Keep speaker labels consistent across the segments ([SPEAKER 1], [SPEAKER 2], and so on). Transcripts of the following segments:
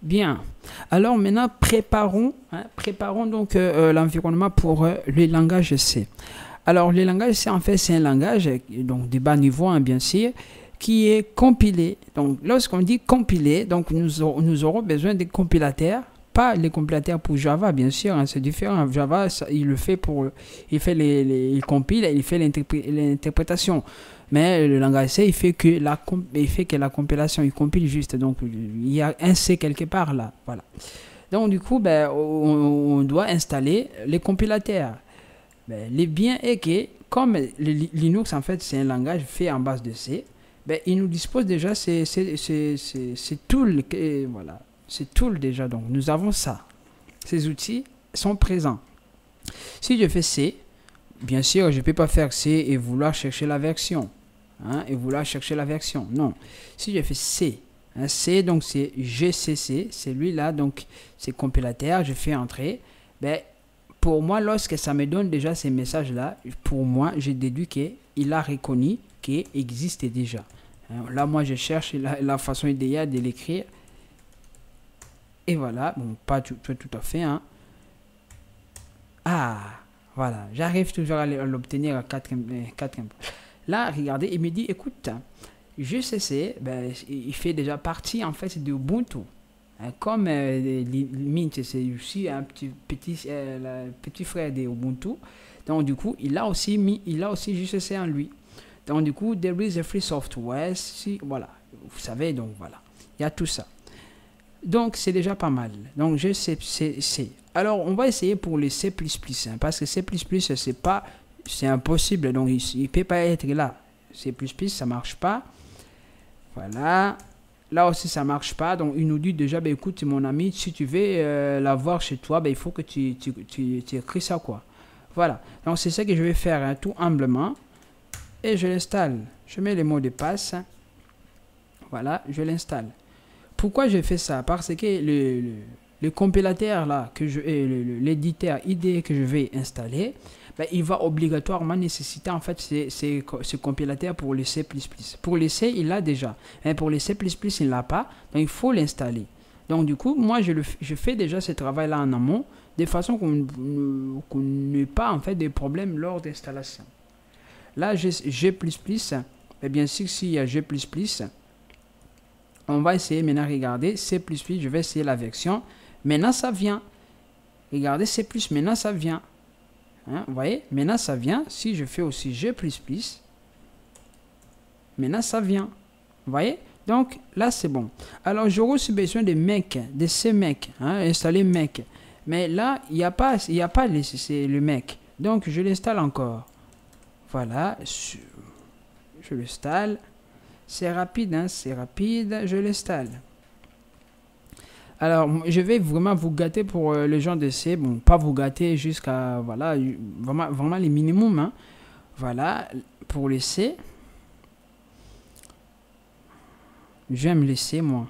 [SPEAKER 1] Bien. Alors maintenant, préparons donc l'environnement pour le langage C. Alors, le langage C, en fait, c'est un langage donc de bas niveau, hein, bien sûr, qui est compilé. Donc, lorsqu'on dit compilé, donc nous aurons besoin des compilateurs, pas les compilateurs pour Java, bien sûr, hein, c'est différent. Java, ça, il compile, il fait l'interprétation. Mais le langage C, il fait que la compilation, il compile juste. Donc, il y a un C quelque part là. Voilà. Donc, du coup, ben, on doit installer les compilateurs. Ben, le bien est que, comme Linux, en fait, c'est un langage fait en base de C, ben, il nous dispose déjà ces tools. Voilà. Ces tools déjà. Donc, nous avons ça. Ces outils sont présents. Si je fais C, bien sûr, je ne peux pas faire C et vouloir chercher la version. Hein, et vouloir chercher la version. Non. Si je fais C, hein, C, donc c'est GCC, c'est lui-là, donc c'est compilateur, je fais entrer. Ben, pour moi, lorsque ça me donne déjà ces messages-là, pour moi, j'ai déduit qu'il a reconnu qu'il existe déjà. Hein, là, moi, je cherche la façon idéale de l'écrire. Et voilà, bon, pas tout à fait. Hein. Ah, voilà, j'arrive toujours à l'obtenir à 4. Là, regardez, il me dit, écoute, GCC, ben, il fait déjà partie, en fait, de Ubuntu. Comme Mint, c'est aussi un petit frère de Ubuntu. Donc, du coup, il a aussi GCC en lui. Donc, du coup, there is a free software. Si, voilà, vous savez, donc voilà, il y a tout ça. Donc, c'est déjà pas mal. Donc, GCC. Alors, on va essayer pour les C++, hein, parce que C++, c'est impossible. Donc, il ne peut pas être là. C++, ça ne marche pas. Voilà. Là aussi, ça ne marche pas. Donc, il nous dit déjà, ben, écoute, mon ami, si tu veux l'avoir chez toi, ben, il faut que tu écris ça, quoi. Voilà. Donc, c'est ça que je vais faire, hein, tout humblement. Et je l'installe. Je mets les mots de passe. Voilà, je l'installe. Pourquoi je fais ça? Parce que le compilateur, là, l'éditeur IDE que je vais installer, ben, il va obligatoirement nécessiter en fait ce compilateur pour le C++. Pour le C, il l'a déjà. Mais pour le C++, il ne l'a pas. Donc, il faut l'installer. Donc, du coup, moi, je fais déjà ce travail-là en amont, de façon qu'on n'ait pas en fait des problèmes lors d'installation. Là, G++, et bien sûr, s'il y a G++, on va essayer maintenant, regardez, C++, je vais essayer la version. Maintenant, ça vient. Regardez, C++, maintenant, ça vient. Hein, vous voyez, maintenant ça vient. Si je fais aussi G++, maintenant ça vient. Vous voyez, donc là c'est bon. Alors j'aurai aussi besoin de mec, de ces mecs, hein, installer mec. Mais là il n'y a pas le mec. Donc je l'installe encore. Voilà, je l'installe. C'est rapide, hein, c'est rapide. Je l'installe. Alors, je vais vraiment vous gâter pour les gens de C. Bon, pas vous gâter jusqu'à, voilà, vraiment les minimums. Hein. Voilà, pour les C. J'aime les C, moi.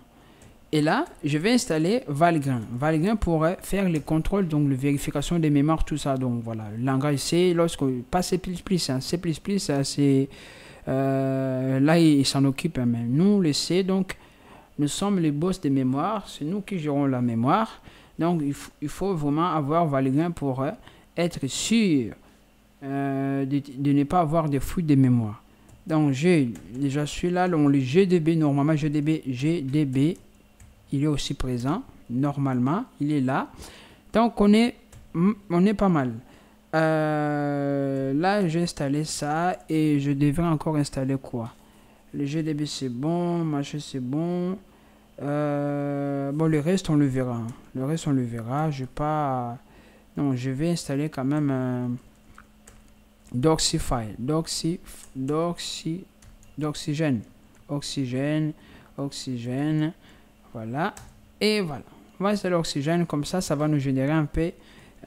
[SPEAKER 1] Et là, je vais installer Valgrind. Valgrind pour faire les contrôles, donc la vérification des mémoires, tout ça. Donc, voilà, le langage C, pas C++, hein, C++, c'est... là, il s'en occupe, hein, mais nous, les C, donc... Nous sommes les boss de mémoire, c'est nous qui gérons la mémoire. Donc, il faut vraiment avoir Valgrind pour être sûr de ne pas avoir de fuite de mémoire. Donc, j'ai déjà celui-là, le GDB, normalement, GDB, il est aussi présent. Normalement, il est là. Donc, on est pas mal. Là, j'ai installé ça et je devrais encore installer quoi? Le GDB c'est bon, machin c'est bon. Bon, le reste on le verra. Le reste on le verra. Je vais pas. Non, je vais installer quand même un Doxify. D'oxygène. Oxygène. Voilà. Et voilà. On va installer l'oxygène. Comme ça va nous générer un peu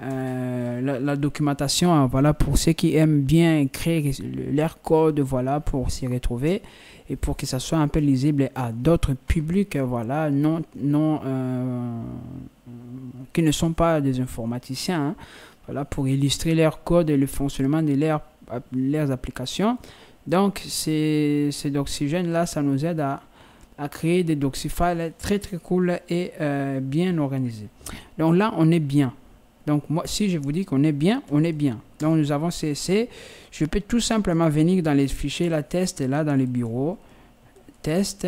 [SPEAKER 1] la documentation, hein, voilà, pour ceux qui aiment bien écrire leur code, voilà, pour s'y retrouver et pour que ça soit un peu lisible à d'autres publics, voilà, qui ne sont pas des informaticiens, hein, voilà, pour illustrer leur code et le fonctionnement de leurs applications. Donc, c'est d'oxygène là, ça nous aide à créer des doxyfiles très très cool et bien organisés. Donc là, on est bien. Donc moi, si je vous dis qu'on est bien, on est bien. Donc nous avons CSC. Je peux tout simplement venir dans les fichiers, la test, là, dans les bureaux. Test.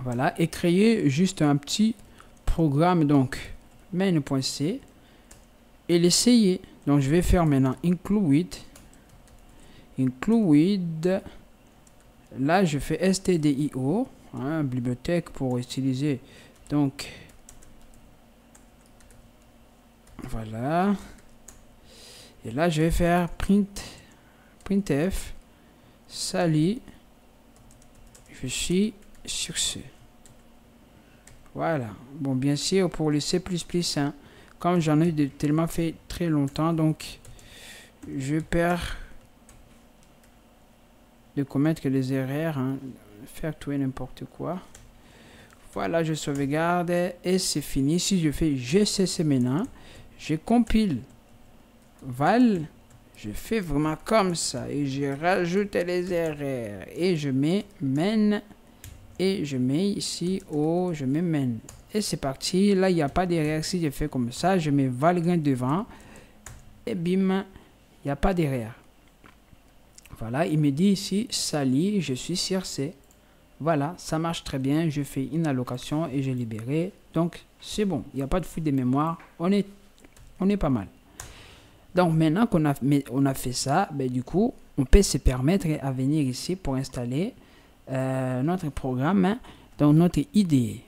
[SPEAKER 1] Voilà. Et créer juste un petit programme, donc main.c. Et l'essayer. Donc je vais faire maintenant include. Là, je fais stdio, hein, bibliothèque pour utiliser. Donc, voilà. Et là, je vais faire printf. Salut. Je suis sur ce. Voilà. Bon, bien sûr, pour le C++, hein, comme j'en ai tellement fait très longtemps, donc je perds de commettre les erreurs, hein, faire tout et n'importe quoi. Voilà, je sauvegarde et c'est fini. Si je fais gcc maintenant, je compile val, je fais vraiment comme ça et je rajoute les erreurs et je mets main et je mets ici je mets main et c'est parti. Là, il n'y a pas d'erreur. Si je fais comme ça, je mets valgrind devant et bim, il n'y a pas d'erreur. Voilà, il me dit ici, salut, je suis sur C. Voilà, ça marche très bien. Je fais une allocation et j'ai libéré. Donc, c'est bon. Il n'y a pas de fuite de mémoire. On est pas mal. Donc, maintenant qu'on a fait ça, ben, du coup, on peut se permettre à venir ici pour installer notre programme, hein, dans notre IDE.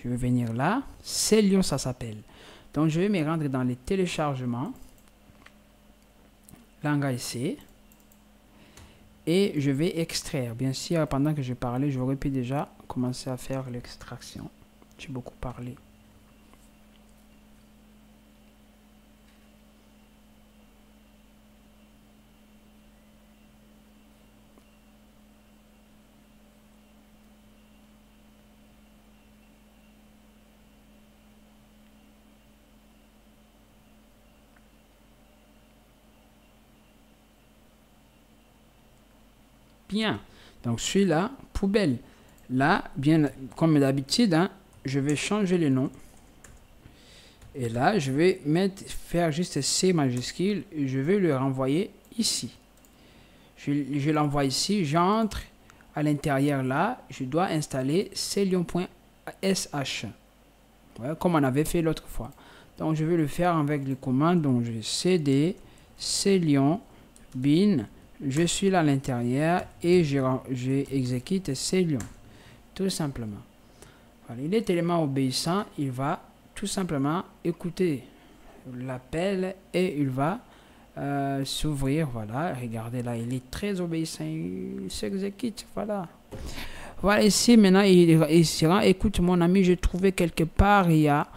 [SPEAKER 1] Je vais venir là. Celion, ça s'appelle. Donc, je vais me rendre dans les téléchargements. Langage C. Et je vais extraire. Bien sûr, pendant que je parlais, j'aurais pu déjà commencer à faire l'extraction. J'ai beaucoup parlé. Bien, donc celui-là, poubelle. Là, bien comme d'habitude, hein, je vais changer le nom. Et là, je vais faire juste C majuscule et je vais le renvoyer ici. Je l'envoie ici, j'entre à l'intérieur là, je dois installer celion.sh. Ouais, comme on avait fait l'autre fois. Donc, je vais le faire avec les commandes. Donc, je vais cd, celion, bin. Je suis là à l'intérieur et j'exécute celion. Tout simplement. Voilà, il est tellement obéissant, il va tout simplement écouter l'appel et il va s'ouvrir. Voilà, regardez là, il est très obéissant, il s'exécute. Voilà. Voilà, ici maintenant, il sera. Écoute, mon ami, j'ai trouvé quelque part, il y a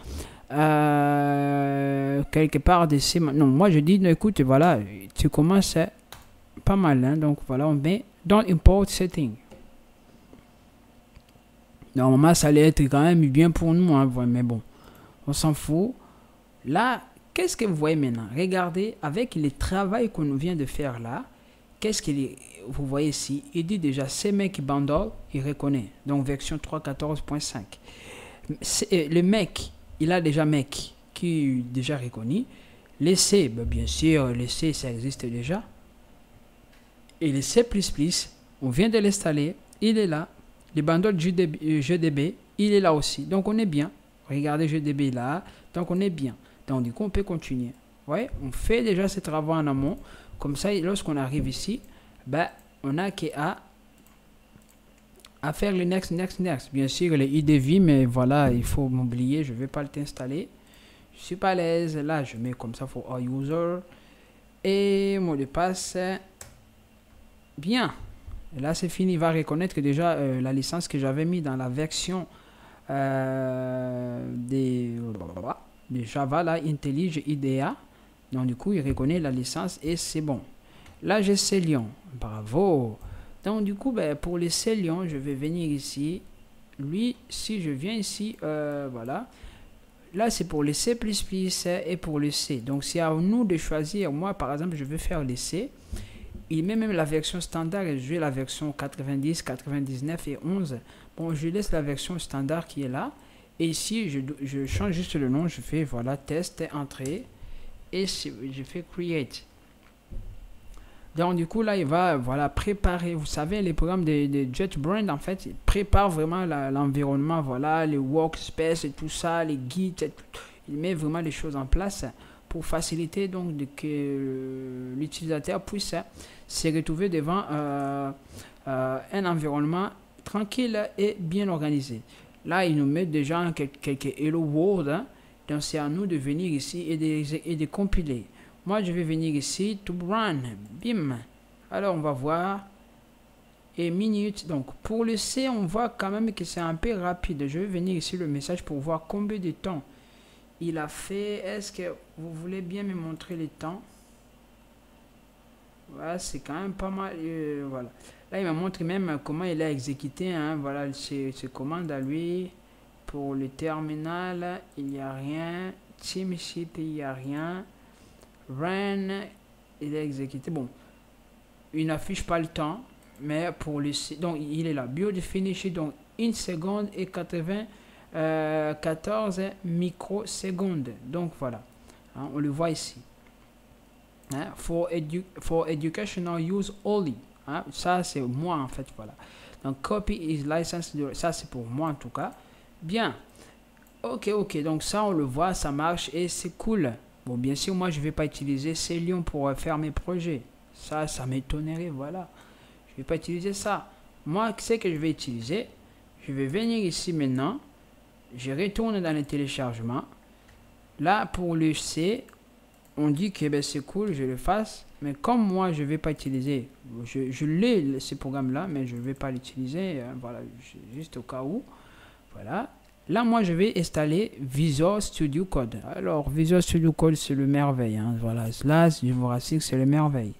[SPEAKER 1] quelque part de ces. Non, moi je dis, non, écoute, voilà, tu commences pas mal, hein, donc voilà, on met dans import setting. Normalement, ça allait être quand même bien pour nous, hein, mais bon, on s'en fout. Là, qu'est-ce que vous voyez maintenant? Regardez, avec le travail qu'on vient de faire là, qu'est-ce qu'il vous voyez ici? Il dit déjà CMake bundle, il reconnaît. Donc, version 3.14.5. Le mec, il a déjà mec qui est déjà reconnu. Les C, ben bien sûr, les C, ça existe déjà. Et le C++, on vient de l'installer, il est là. Le bundle GDB, il est là aussi. Donc, on est bien. Regardez GDB là. Donc, on est bien. Donc, du coup, on peut continuer. Ouais, on fait déjà ces travaux en amont. Comme ça, lorsqu'on arrive ici, ben, on n'a qu'à faire le next. Bien sûr, le IDV, mais voilà, il faut m'oublier. Je ne vais pas l'installer. Je suis pas à l'aise. Là, je mets comme ça pour all user. Et mot de passe. Bien. Et là, c'est fini. Il va reconnaître que déjà la licence que j'avais mis dans la version de Java, là, IntelliJ IDEA. Donc, du coup, il reconnaît la licence et c'est bon. Là, j'ai Celion. Bravo. Donc, du coup, ben, pour les Celion, je vais venir ici. Lui, si je viens ici, voilà. Là, c'est pour les C++ et pour le C. Donc, c'est à nous de choisir. Moi, par exemple, je veux faire les C. il met même la version standard et je vais la version 90, 99 et 11. Bon, je laisse la version standard qui est là. Et ici, je change juste le nom. Je fais, voilà, test, entrée. Et je fais create. Donc, du coup, là, il va, voilà, préparer. Vous savez, les programmes de JetBrains, en fait, ils préparent vraiment l'environnement. Voilà, les workspace et tout ça, les Git. Il met vraiment les choses en place pour faciliter donc que l'utilisateur puisse se retrouver devant un environnement tranquille et bien organisé. Là, il nous met déjà quelques Hello World. Hein. Donc, c'est à nous de venir ici et de compiler. Moi, je vais venir ici, to run. Bim. Alors, on va voir. Et minutes. Donc, pour le C, on voit quand même que c'est un peu rapide. Je vais venir ici le message pour voir combien de temps il a fait. Est-ce que vous voulez bien me montrer les temps? Voilà, c'est quand même pas mal. Voilà. Là, il me montre même comment il a exécuté. Hein, voilà, ses commandes à lui. Pour le terminal, il n'y a rien. Teamship, il n'y a rien. Run, il est exécuté. Bon, il n'affiche pas le temps. Mais pour le... Donc, il est là. Build finish, donc 1 seconde et 14 microsecondes. Donc, voilà. Hein, on le voit ici. Hein, for educational use only. Hein, ça, c'est moi, en fait. Voilà. Donc, copy is licensed. Ça, c'est pour moi, en tout cas. Bien. Ok. Donc, ça, on le voit. Ça marche et c'est cool. Bon, bien sûr, moi, je ne vais pas utiliser Celium pour faire mes projets. Ça m'étonnerait. Voilà. Je ne vais pas utiliser ça. Moi, ce que je vais utiliser, je vais venir ici maintenant. Je retourne dans les téléchargements. Là, pour le C, on dit que ben, c'est cool, je le fasse. Mais comme moi, je ne vais pas utiliser, je l'ai, ce programme-là, mais je ne vais pas l'utiliser. Voilà, juste au cas où. Voilà. Là, moi, je vais installer Visual Studio Code. Alors, Visual Studio Code, c'est le merveille. Hein. Voilà, là, je vous rassure que c'est le merveille.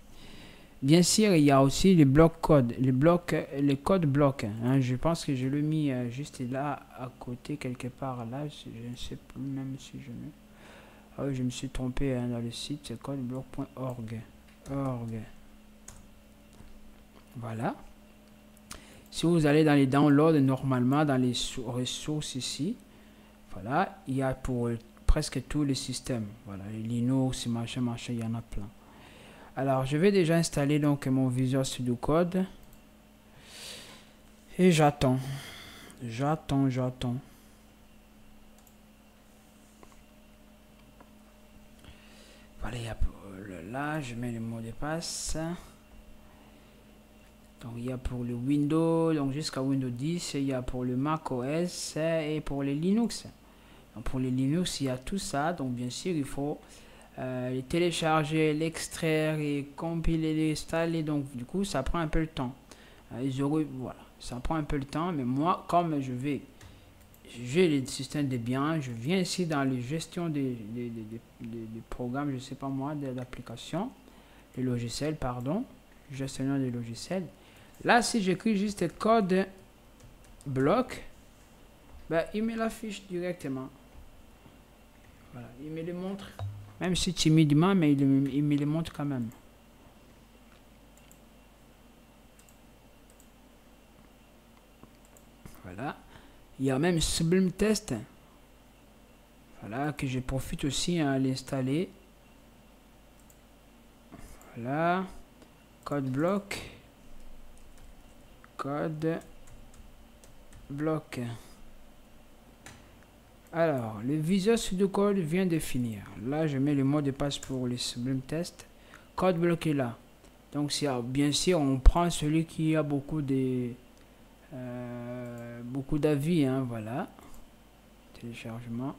[SPEAKER 1] Bien sûr, il y a aussi les blocs code, les codes blocs. Hein. Je pense que je l'ai mis juste là, à côté, quelque part. Là, je ne sais plus même si je mets... Ah oui, je me suis trompé hein, dans le site, c'est codeblock.org. Voilà. Si vous allez dans les downloads, normalement, dans les ressources ici, voilà, il y a pour presque tous les systèmes. Voilà, les Linux, machin, il y en a plein. Alors, je vais déjà installer donc mon Visual Studio Code. Et j'attends. Voilà, là, je mets le mot de passe. Donc, il y a pour le Windows, donc jusqu'à Windows 10, il y a pour le Mac OS et pour les Linux. Donc, pour les Linux, il y a tout ça. Donc, bien sûr, il faut les télécharger, l'extraire et compiler, l'installer. Donc, du coup, ça prend un peu le temps. Voilà, ça prend un peu le temps. Mais moi, comme j'ai les systèmes de biens, je viens ici dans les gestions des programmes, je sais pas moi, de l'application, les logiciels, pardon, gestionnaire des logiciels. Là, si j'écris juste code bloc, ben, il me l'affiche directement. Voilà, il me le montre. Même si timidement, mais il me le montre quand même. Voilà. Il y a même Sublime Test. Voilà, que je profite aussi à l'installer. Voilà. Code bloc. Alors, le Visual Studio Code vient de finir. Là, je mets le mot de passe pour le Sublime Test. Code bloc est là. Donc, bien sûr, on prend celui qui a beaucoup d'avis. Hein, voilà. Téléchargement.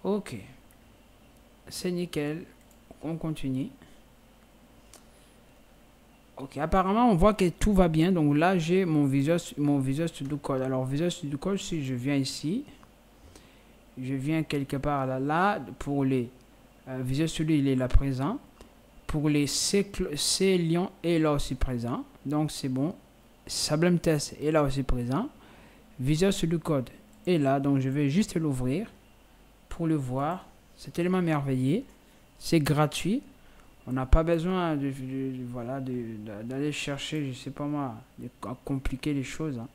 [SPEAKER 1] Ok. C'est nickel. On continue. Ok, apparemment on voit que tout va bien. Donc là j'ai mon Visual Studio Code. Alors Visual Studio Code, si je viens ici, je viens quelque part là pour les Visual Studio, il est là présent. Pour les C Lion est là aussi présent. Donc c'est bon. Sublime Test est là aussi présent. Visual Studio Code est là. Donc je vais juste l'ouvrir pour le voir. C'est tellement merveilleux. C'est gratuit. On n'a pas besoin voilà, d'aller chercher, je sais pas moi, de compliquer les choses. Hein.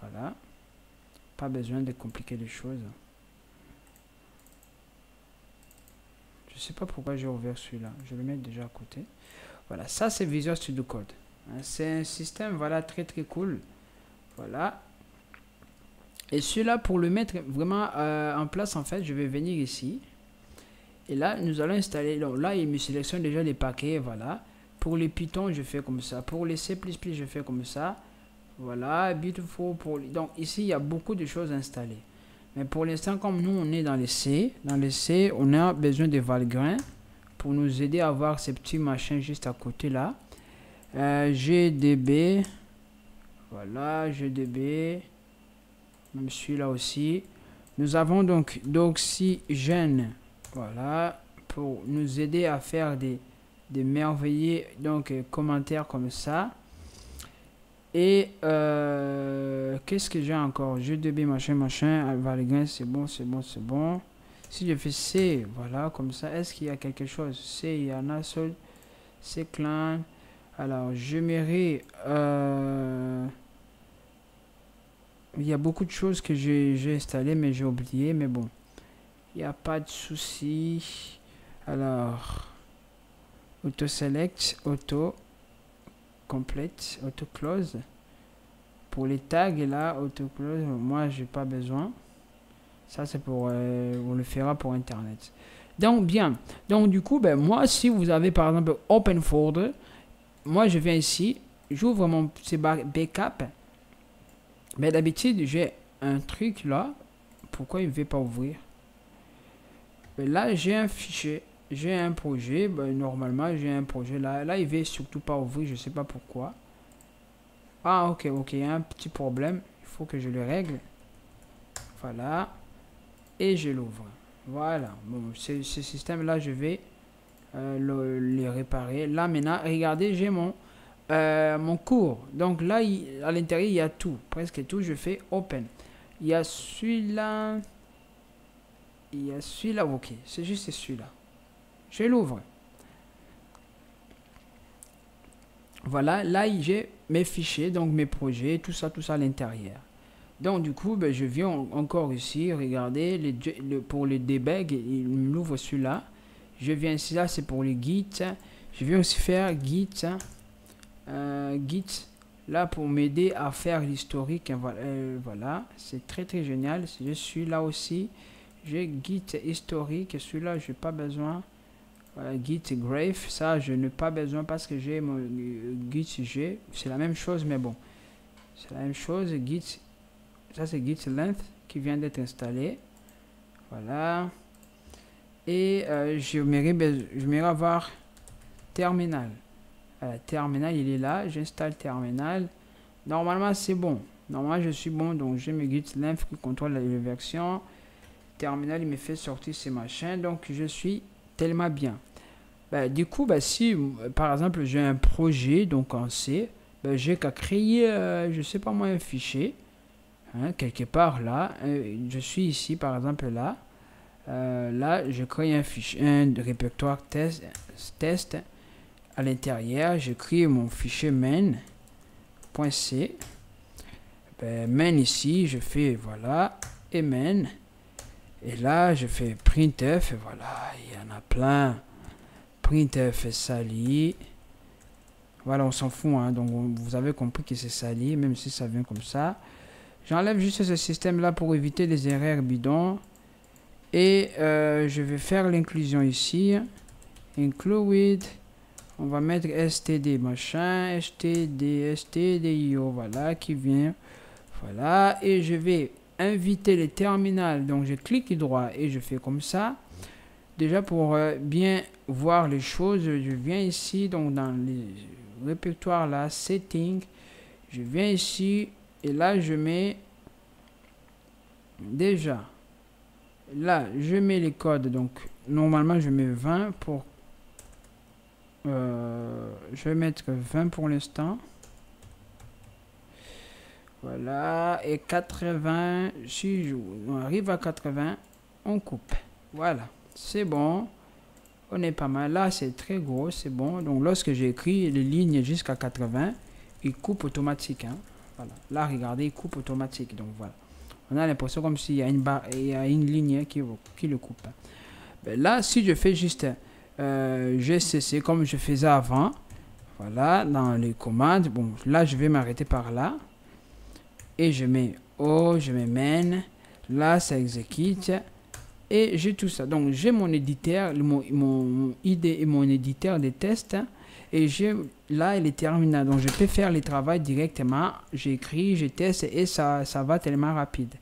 [SPEAKER 1] Voilà. Pas besoin de compliquer les choses. Je sais pas pourquoi j'ai ouvert celui-là. Je vais le mettre déjà à côté. Voilà, ça c'est Visual Studio Code. Hein, c'est un système, voilà, très très cool. Voilà. Et celui-là, pour le mettre vraiment en place, en fait, je vais venir ici. Et là, nous allons installer. Donc là, il me sélectionne déjà les paquets. Voilà. Pour les Python, je fais comme ça. Pour les C++, je fais comme ça. Voilà. Beautiful. Donc ici, il y a beaucoup de choses installées. Mais pour l'instant, comme nous, on est dans les C. Dans les C, on a besoin de Valgrind pour nous aider à avoir ces petits machins juste à côté là. GDB. Voilà. GDB. Même celui-là aussi. Nous avons donc d'oxygène. Voilà. Pour nous aider à faire des merveilleux commentaires comme ça. Et qu'est-ce que j'ai encore? GDB machin. Valgrind, c'est bon. Si je fais C, voilà, comme ça, est-ce qu'il y a quelque chose? C, il y en a seul. C clan. Alors, je m'irai. Il y a beaucoup de choses que j'ai installées, mais j'ai oublié. Mais bon, il n'y a pas de souci. Alors, auto select, auto complete, auto close. Pour les tags, là, auto close, moi, j'ai pas besoin. Ça, c'est pour, on le fera pour Internet. Donc, bien. Donc, du coup, ben, moi, si vous avez, par exemple, Open Folder, moi, je viens ici, j'ouvre mon backup. Mais d'habitude, j'ai un truc là. Pourquoi il ne veut pas ouvrir? Mais là, j'ai un fichier. J'ai un projet. Ben, normalement, j'ai un projet là. Là, il ne veut surtout pas ouvrir. Je ne sais pas pourquoi. Ah, ok. Il y a un petit problème. Il faut que je le règle. Voilà. Et je l'ouvre. Voilà. Bon, ce système-là, je vais les réparer. Là, maintenant, regardez, j'ai mon cours. Donc là, à l'intérieur, il y a tout. Presque tout. Je fais Open. Il y a celui-là. Ok. C'est juste celui-là. Je l'ouvre. Voilà. Là, j'ai mes fichiers. Donc, mes projets. Tout ça à l'intérieur. Donc, du coup, ben, je viens encore ici. Regardez. Pour les debug, il m'ouvre celui-là. Je viens ici. Là, c'est pour les Git. Je viens aussi faire Git. Git là pour m'aider à faire l'historique. Voilà, c'est très génial. Je suis là aussi, j'ai Git historique. Celui-là, j'ai pas besoin. Voilà, Git grave, ça je n'ai pas besoin parce que j'ai mon Git G. C'est la même chose, mais bon, c'est la même chose. Git, ça c'est Git length qui vient d'être installé. Voilà, et je m'aimerais avoir terminal. Terminal, il est là. J'installe terminal. Normalement, c'est bon. Normalement, je suis bon. Donc, j'ai mes git length qui contrôle la version. Terminal, il me fait sortir ces machins. Donc, je suis tellement bien. Ben, du coup, ben, si, par exemple, j'ai un projet, donc en C, ben, j'ai qu'à créer, je sais pas moi, un fichier. Hein, quelque part là. Je suis ici, par exemple, là. Là, je crée un fichier, un répertoire test. À l'intérieur, je crée mon fichier main.c. Ben, main ici, je fais voilà, et main. Et là, je fais printf, et voilà, il y en a plein. Printf sali. Voilà, on s'en fout, hein, donc vous avez compris que c'est sali, même si ça vient comme ça. J'enlève juste ce système-là pour éviter les erreurs bidons. Et je vais faire l'inclusion ici. Include. On va mettre std machin, stdio, voilà, qui vient. Voilà, et je vais inviter les terminals. Donc, je clique droit et je fais comme ça. Déjà, pour bien voir les choses, je viens ici, donc dans les répertoires là, setting. Je viens ici et là, je mets déjà. Là, je mets les codes. Donc, normalement, je mets 20 pour... je vais mettre 20 pour l'instant. Voilà. Et 80. Si on arrive à 80, on coupe. Voilà. C'est bon. On est pas mal. Là, c'est très gros, c'est bon. Donc, lorsque j'écris les lignes jusqu'à 80, il coupe automatique. Hein. Voilà. Là, regardez, il coupe automatique. Donc, voilà. On a l'impression comme s'il y a une barre, il y a une ligne qui le coupe. Ben, là, si je fais juste GCC comme je faisais avant, voilà, dans les commandes, bon, là, je vais m'arrêter par là. Et je mets O, je mets main. Là, ça exécute. Et j'ai tout ça. Donc, j'ai mon éditeur, mon ID et mon éditeur des tests. Et j'ai là les terminaux. Donc, je peux faire les travaux directement. J'écris, je teste et ça va tellement rapide.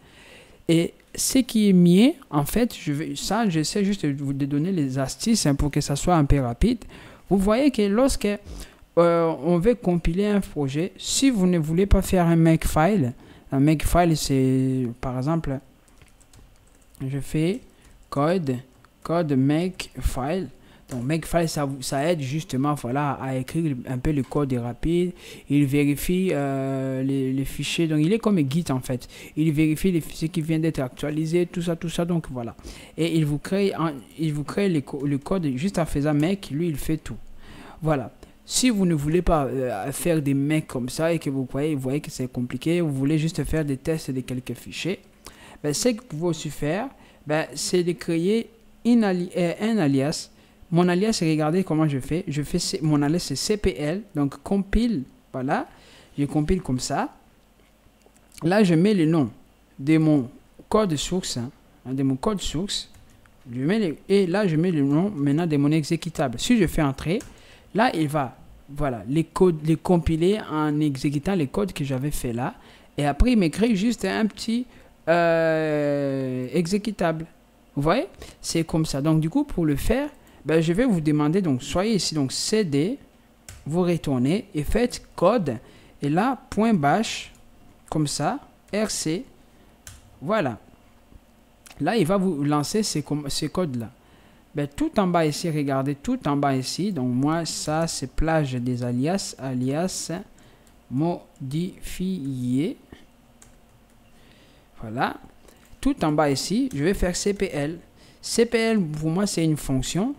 [SPEAKER 1] Et ce qui est mieux, en fait, j'essaie juste de vous donner les astuces pour que ça soit un peu rapide. Vous voyez que lorsque on veut compiler un projet, si vous ne voulez pas faire un makefile, c'est par exemple, je fais code makefile. Donc makefile, ça aide justement voilà, à écrire un peu le code rapide. Il vérifie les fichiers. Donc il est comme un Git en fait. Il vérifie les fichiers qui viennent d'être actualisés, tout ça. Donc voilà. Et il vous crée le code juste en faisant make. Lui, il fait tout. Voilà. Si vous ne voulez pas faire des makes comme ça et que vous voyez que c'est compliqué, vous voulez juste faire des tests de quelques fichiers, ben, ce que vous pouvez aussi faire, ben, c'est de créer un alias. Mon alias, regardez comment je fais. Mon alias, c'est CPL. Donc, compile. Voilà. Je compile comme ça. Là, je mets le nom de mon code source. De mon code source. Et là, je mets le nom maintenant de mon exécutable. Si je fais entrer, là, il va les compiler en exécutant les codes que j'avais fait là. Et après, il me crée juste un petit exécutable. Vous voyez? C'est comme ça. Donc, du coup, pour le faire, ben, je vais vous demander, donc, soyez ici, donc, CD, vous retournez et faites code. Et là, point bash, comme ça, RC, voilà. Là, il va vous lancer ces codes-là. Ben, tout en bas ici, regardez, tout en bas ici. Donc, moi, ça, c'est plage des alias modifié. Voilà. Tout en bas ici, je vais faire CPL. CPL, pour moi, c'est une fonction.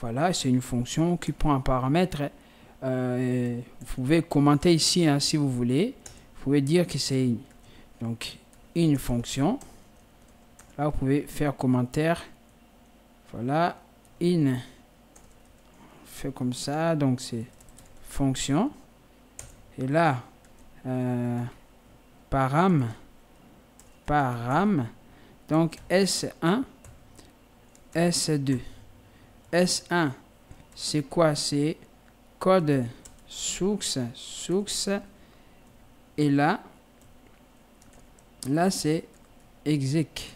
[SPEAKER 1] Voilà, c'est une fonction qui prend un paramètre. Vous pouvez commenter ici hein, si vous voulez. Vous pouvez dire que c'est donc une fonction. Là, vous pouvez faire commentaire. Voilà, fait comme ça. Donc, c'est fonction. Et là, param. Donc, S1, S2. S1, c'est quoi? C'est code source. Et là c'est exec.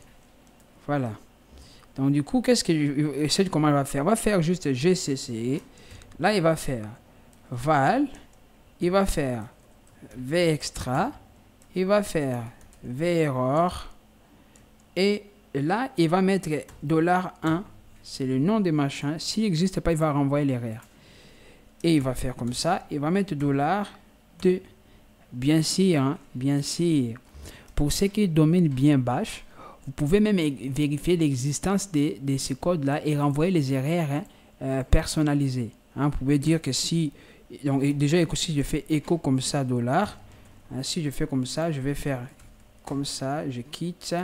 [SPEAKER 1] Voilà. Donc, du coup, qu'est-ce que cette commande va faire? On va faire juste GCC. Là, il va faire val. Il va faire vextra. Il va faire verror. Et là, il va mettre $1. C'est le nom des machins. S'il n'existe pas, il va renvoyer l'erreur. Et il va faire comme ça. Il va mettre $2. Bien sûr, hein, bien sûr. Pour ceux qui dominent bien Bash, vous pouvez même vérifier l'existence de ces codes-là et renvoyer les erreurs personnalisées. Hein, vous pouvez dire que si... Donc, déjà, si je fais écho comme ça, $, hein, si je fais comme ça, je vais faire comme ça, je quitte,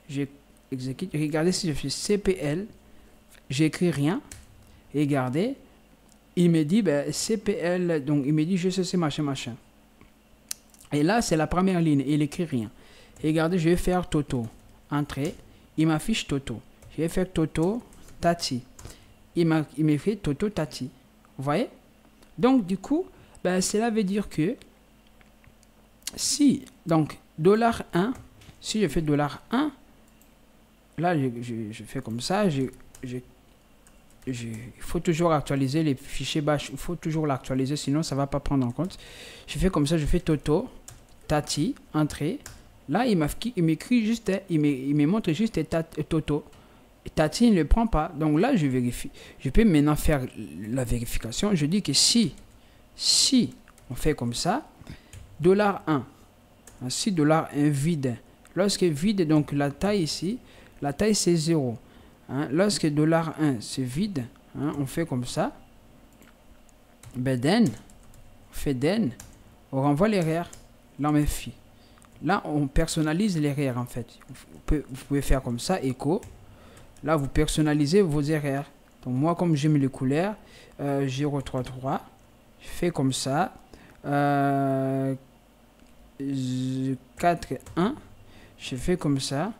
[SPEAKER 1] j'exécute. Regardez si je fais CPL, j'écris rien. Regardez, il me dit ben, CPL, donc il me dit je sais machin. Et là, c'est la première ligne, il écrit rien. Regardez, je vais faire Toto, entrée, il m'affiche Toto. Je vais faire Toto, Tati. Il m'écrit Toto, Tati. Vous voyez? Donc, du coup, ben, cela veut dire que si, donc, $1, si je fais $1, là, je fais comme ça, il faut toujours actualiser les fichiers bash, il faut toujours l'actualiser, sinon ça ne va pas prendre en compte. Je fais comme ça, je fais Toto, Tati, entrée. Là, il m'écrit juste, il me montre juste Toto. Tati ne le prend pas. Donc là, je vérifie. Je peux maintenant faire la vérification. Je dis que si on fait comme ça, $1, si $1 vide, lorsque vide, donc la taille ici, la taille c'est 0. Hein. Lorsque $1 c'est vide, hein, on fait comme ça. Ben then, on fait then, on renvoie l'erreur. Là, on met fi. Là, on personnalise l'erreur en fait. Vous pouvez faire comme ça, écho. Là, vous personnalisez vos erreurs. Donc, moi, comme j'ai mis les couleurs, 033, je fais comme ça. 4, 1, je fais comme ça.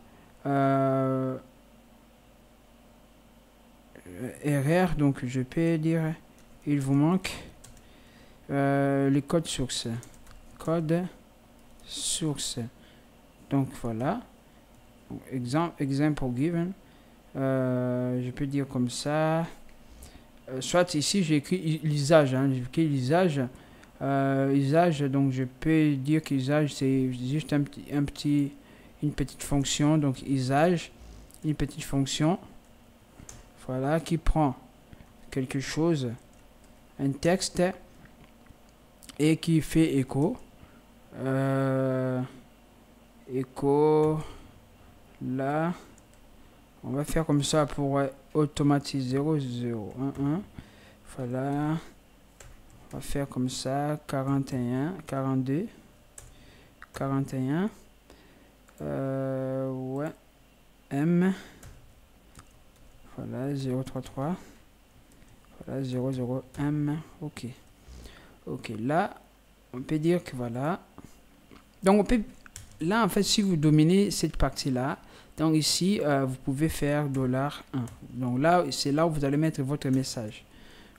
[SPEAKER 1] Erreur, donc je peux dire, il vous manque les codes sources. Code source. Donc, voilà. Exemple given. Je peux dire comme ça. Soit ici j'ai écrit l'usage, hein, j'ai écrit l'usage, usage, donc je peux dire qu'usage c'est juste une petite fonction, donc usage, une petite fonction, voilà, qui prend quelque chose, un texte, et qui fait écho, écho, là. On va faire comme ça pour automatiser 0, 0, 1, 1. Voilà. On va faire comme ça. 41, 42, 41. Ouais. M. Voilà, 033. Voilà, 00, M. Ok. Ok, là, on peut dire que voilà. Donc, on peut... Là, en fait, si vous dominez cette partie-là, donc ici, vous pouvez faire $1. Donc là, c'est là où vous allez mettre votre message.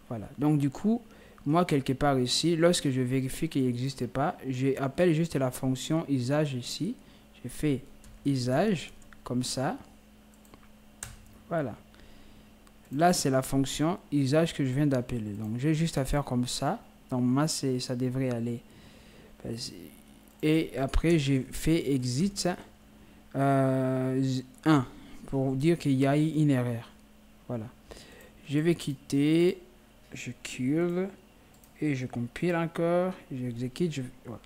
[SPEAKER 1] Voilà. Donc du coup, moi, quelque part ici, lorsque je vérifie qu'il n'existe pas, j'appelle juste la fonction usage ici. Je fais usage, comme ça. Voilà. Là, c'est la fonction usage que je viens d'appeler. Donc, j'ai juste à faire comme ça. Donc, moi, ça devrait aller. Et après, j'ai fait exit 1 pour dire qu'il y a eu une erreur. Voilà. Je vais quitter, je curve et je compile encore, j'exécute. Voilà.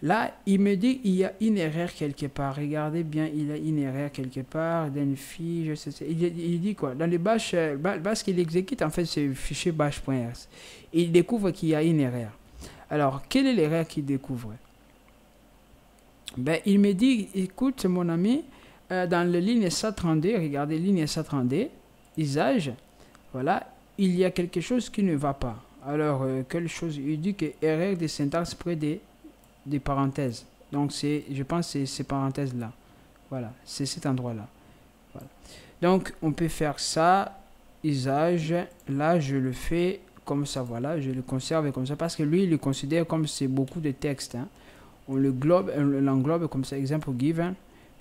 [SPEAKER 1] Là, il me dit qu'il y a une erreur quelque part. Regardez bien, il y a une erreur quelque part. D'une fille, je sais. Il dit quoi? Dans les bash qu'il exécute, en fait, c'est le fichier bash.rs. Il découvre qu'il y a une erreur. Alors, quelle est l'erreur qu'il découvre? Ben, il me dit, écoute mon ami, dans la ligne 132, regardez, ligne 132, usage, voilà, il y a quelque chose qui ne va pas. Alors, quelle chose? Il dit que erreur de syntaxe près des parenthèses. Donc, je pense que c'est ces parenthèses-là. Voilà, c'est cet endroit-là. Voilà. Donc, on peut faire ça, usage, là, je le fais comme ça, voilà, je le conserve comme ça, parce que lui, il le considère comme c'est beaucoup de texte, hein. On l'englobe comme ça, exemple given,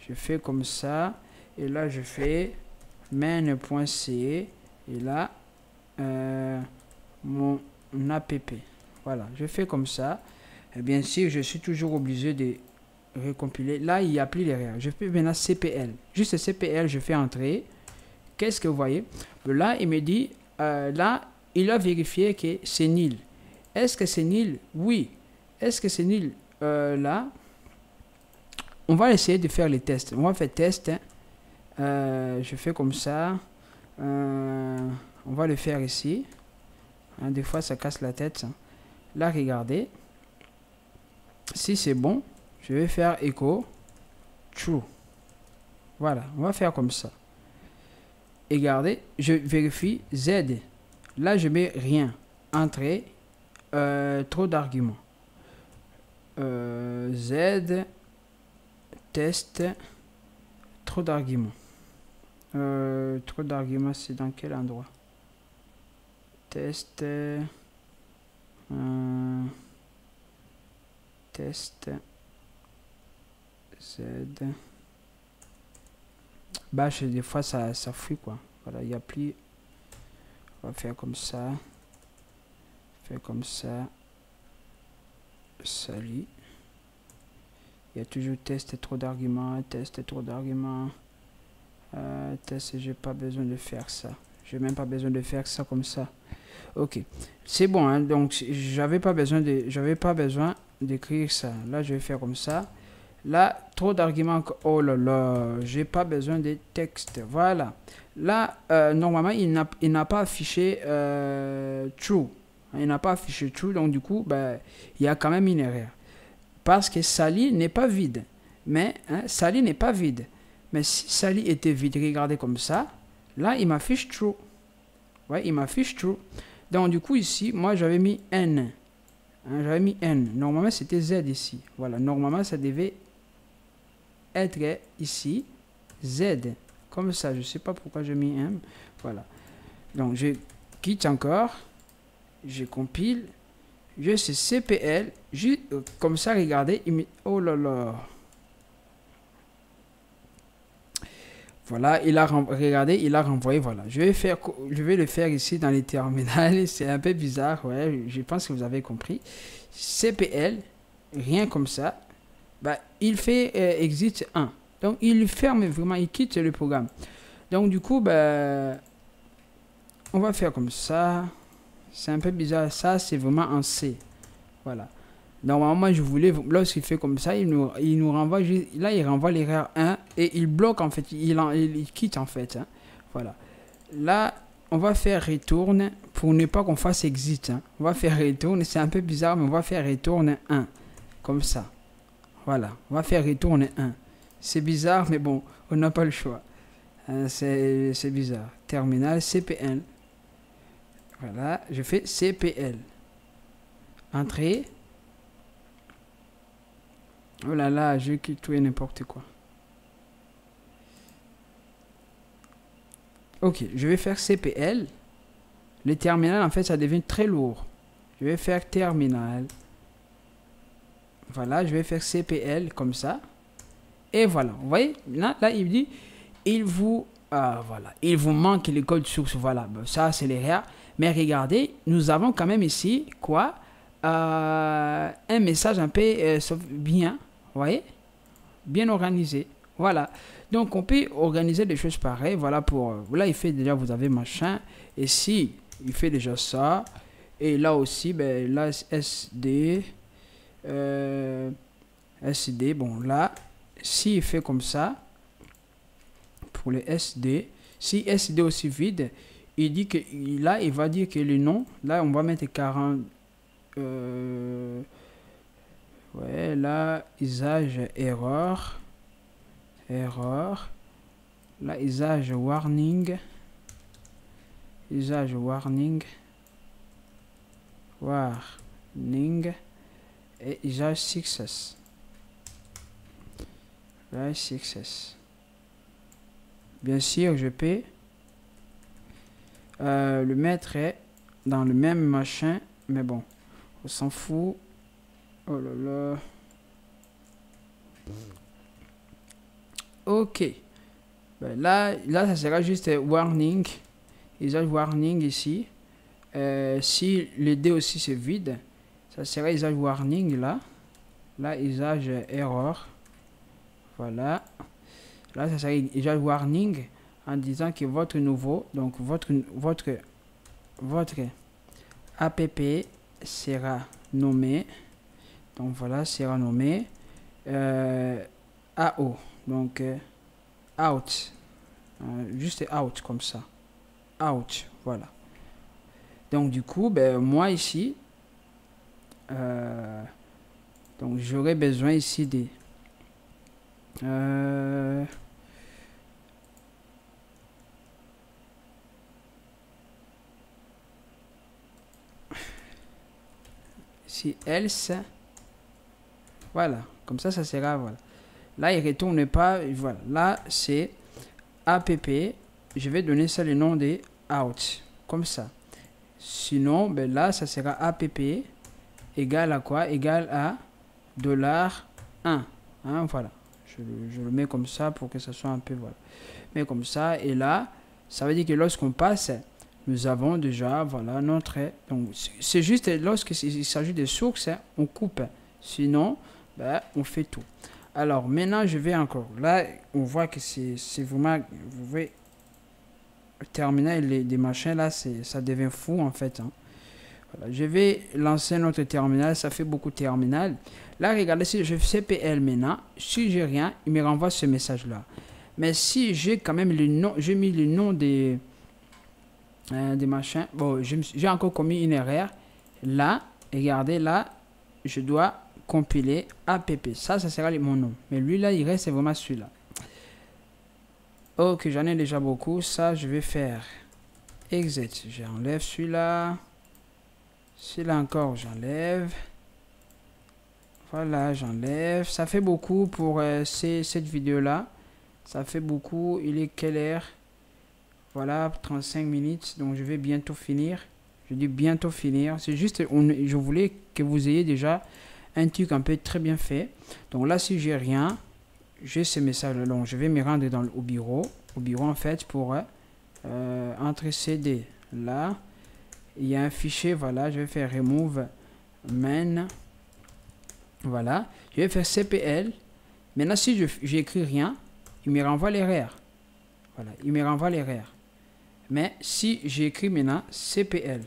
[SPEAKER 1] je fais comme ça, et là je fais main.c, et là mon app, voilà, je fais comme ça, et bien sûr je suis toujours obligé de recompiler. Là il n'y a plus l'erreur, je fais maintenant cpl, juste cpl, je fais entrer. Qu'est-ce que vous voyez? Là il me dit, là il a vérifié que c'est nul. Est-ce que c'est nul? Oui. Est-ce que c'est nul? Là, on va essayer de faire les tests. On va faire test. Je fais comme ça. On va le faire ici. Hein, des fois, ça casse la tête. Ça. Là, regardez. Si c'est bon, je vais faire echo true. Voilà, on va faire comme ça. Et regardez, je vérifie Z. Là, je mets rien. Entrée, trop d'arguments. Z test, trop d'arguments. Trop d'arguments, c'est dans quel endroit? Test, test, Z. Bash, des fois ça fuit quoi. Voilà, il n'y a plus. On va faire comme ça. Faire comme ça. Salut. Il y a toujours test, trop d'arguments, test, trop d'arguments. Test, j'ai pas besoin de faire ça. J'ai même pas besoin de faire ça comme ça. Ok, c'est bon. Hein? Donc j'avais pas besoin d'écrire ça. Là, je vais faire comme ça. Là, trop d'arguments. Oh là là, j'ai pas besoin de texte. Voilà. Là, normalement, il n'a pas affiché true. Il n'a pas affiché true, donc du coup, ben, il y a quand même une erreur. Parce que Sally n'est pas vide. Mais Sally n'est pas vide. Mais si Sally était vide, regardez comme ça, là, il m'affiche true. Ouais, il m'affiche true. Donc du coup, ici, moi, j'avais mis N. J'avais mis N. Normalement, c'était Z ici. Voilà, normalement, ça devait être ici Z. Comme ça, je sais pas pourquoi j'ai mis M. Voilà. Donc, je quitte encore. Je compile. Je sais CPL. Comme ça, regardez. Oh là là. Voilà, regardez, il a renvoyé. Voilà. Je vais le faire ici dans les terminales. C'est un peu bizarre. Ouais, je pense que vous avez compris. CPL. Rien comme ça. Bah, il fait exit 1. Donc, il ferme vraiment, il quitte le programme. Donc, du coup, bah, on va faire comme ça. C'est un peu bizarre. Ça, c'est vraiment en C. Voilà. Normalement, je voulais, lorsqu'il fait comme ça, il nous renvoie, là, il renvoie l'erreur 1 et il bloque, en fait. Il quitte, en fait. Hein. Voilà. Là, on va faire retourne pour ne pas qu'on fasse exit. Hein. On va faire retourne. C'est un peu bizarre, mais on va faire retourne 1. Comme ça. Voilà, on va faire retourne 1. C'est bizarre, mais bon, on n'a pas le choix. C'est bizarre. Terminal CPL. Voilà, je fais CPL. Entrée. Oh là là, je clique tout et n'importe quoi. Ok, je vais faire CPL. Le terminal, en fait, ça devient très lourd. Je vais faire terminal. Voilà, je vais faire CPL comme ça. Et voilà, vous voyez, là il dit, voilà, il vous manque le code source. Voilà, bon, ça c'est l'erreur. Mais regardez, nous avons quand même ici, quoi, un message un peu bien, vous voyez, bien organisé. Voilà, donc on peut organiser des choses pareilles. Voilà, là il fait déjà, vous avez machin. Et si il fait déjà ça, et là aussi, ben là SD. SD, bon là, s'il fait comme ça, pour le SD, si SD aussi vide, il dit que là, il va dire que le nom, là, on va mettre 40, ouais, là, usage erreur, là, usage warning, et usage success. Là, success. Bien sûr, je peux le mettre dans le même machin, mais bon, on s'en fout. Oh là là. Ok. Ben là, ça sera juste warning. Usage warning ici. Si le D aussi c'est vide, ça sera usage warning là. Là, usage error. Voilà. Là, ça sera usage warning en disant que votre nouveau, donc votre app sera nommé. Donc voilà, sera nommé AO. Donc out. Juste out comme ça. Out. Voilà. Donc du coup, ben, moi ici, donc j'aurais besoin ici des si else, voilà, comme ça sera, voilà. Là il retourne pas, voilà, là c'est app, je vais donner ça le nom de out, comme ça. Sinon, ben là ça sera app égale à quoi? Égale à $1, hein, voilà. Je le mets comme ça pour que ça soit un peu, voilà. Mais comme ça, et là, ça veut dire que lorsqu'on passe, nous avons déjà, voilà, notre... Donc, c'est juste lorsqu'il s'agit de sources, on coupe. Sinon, ben, on fait tout. Alors, maintenant, je vais encore... Là, on voit que c'est vraiment... Vous voyez, le terminal des machins, là, ça devient fou, en fait. Hein. Voilà, je vais lancer notre terminal, ça fait beaucoup de terminal. Là, regardez, si je fais CPL maintenant, si j'ai rien, il me renvoie ce message-là. Mais si j'ai quand même le nom, j'ai mis le nom des machins. Bon, j'ai encore commis une erreur. Là, regardez, là, je dois compiler app. Ça sera mon nom. Mais lui, là, il reste vraiment celui-là. Ok, j'en ai déjà beaucoup. Ça, je vais faire exit. J'enlève celui-là. Celui-là encore, j'enlève. Voilà, j'enlève. Ça fait beaucoup pour cette vidéo-là. Ça fait beaucoup. Il est quelle heure? Voilà, 35 minutes. Donc, je vais bientôt finir. Je dis bientôt finir. C'est juste, je voulais que vous ayez déjà un truc un peu très bien fait. Donc là, si j'ai rien, j'ai ce message-là. Donc, je vais me rendre au bureau. Au bureau, en fait, pour entrer CD. Là, il y a un fichier. Voilà, je vais faire remove main. Voilà, je vais faire CPL. Maintenant, si j'écris rien, il me renvoie l'erreur. Voilà, il me renvoie l'erreur. Mais si j'écris maintenant CPL,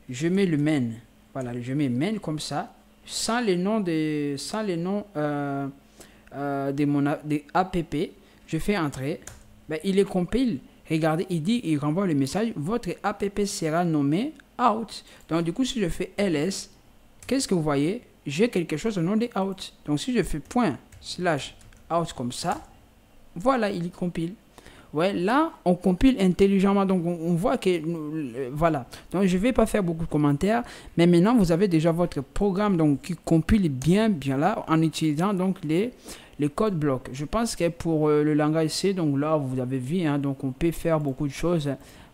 [SPEAKER 1] je mets le main. Voilà, je mets main comme ça, sans les noms des app. Je fais entrer. Ben, il les compile. Regardez, il renvoie le message. Votre app sera nommé out. Donc, du coup, si je fais ls, qu'est-ce que vous voyez? J'ai quelque chose au nom de out. Donc, si je fais ./out comme ça, voilà, il compile. Ouais, là, on compile intelligemment. Donc, on voit que, voilà. Donc, je ne vais pas faire beaucoup de commentaires. Mais maintenant, vous avez déjà votre programme donc, qui compile bien là en utilisant donc les codes blocs. Je pense que pour le langage C, donc là, vous avez vu, hein, donc on peut faire beaucoup de choses.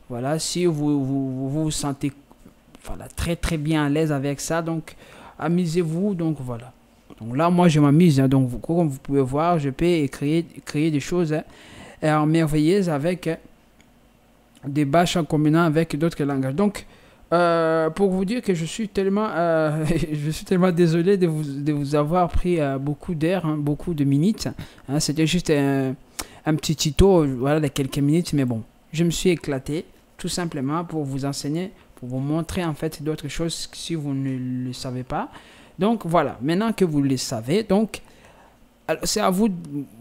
[SPEAKER 1] Voilà, si vous sentez voilà, très bien à l'aise avec ça, donc amusez-vous. Donc, voilà. Donc là, moi, je m'amuse. Hein, donc, comme vous pouvez voir, je peux créer des choses merveilleuses avec des bâches en combinant avec d'autres langages. Donc, pour vous dire que je suis tellement désolé de vous avoir pris beaucoup d'heures, hein, beaucoup de minutes. Hein, c'était juste un petit tuto, voilà, de quelques minutes, mais bon, je me suis éclaté tout simplement pour vous enseigner, pour vous montrer en fait d'autres choses si vous ne le savez pas. Donc voilà, maintenant que vous le savez, donc c'est à vous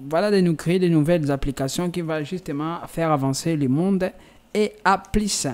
[SPEAKER 1] voilà, de nous créer de nouvelles applications qui vont justement faire avancer le monde et à plus.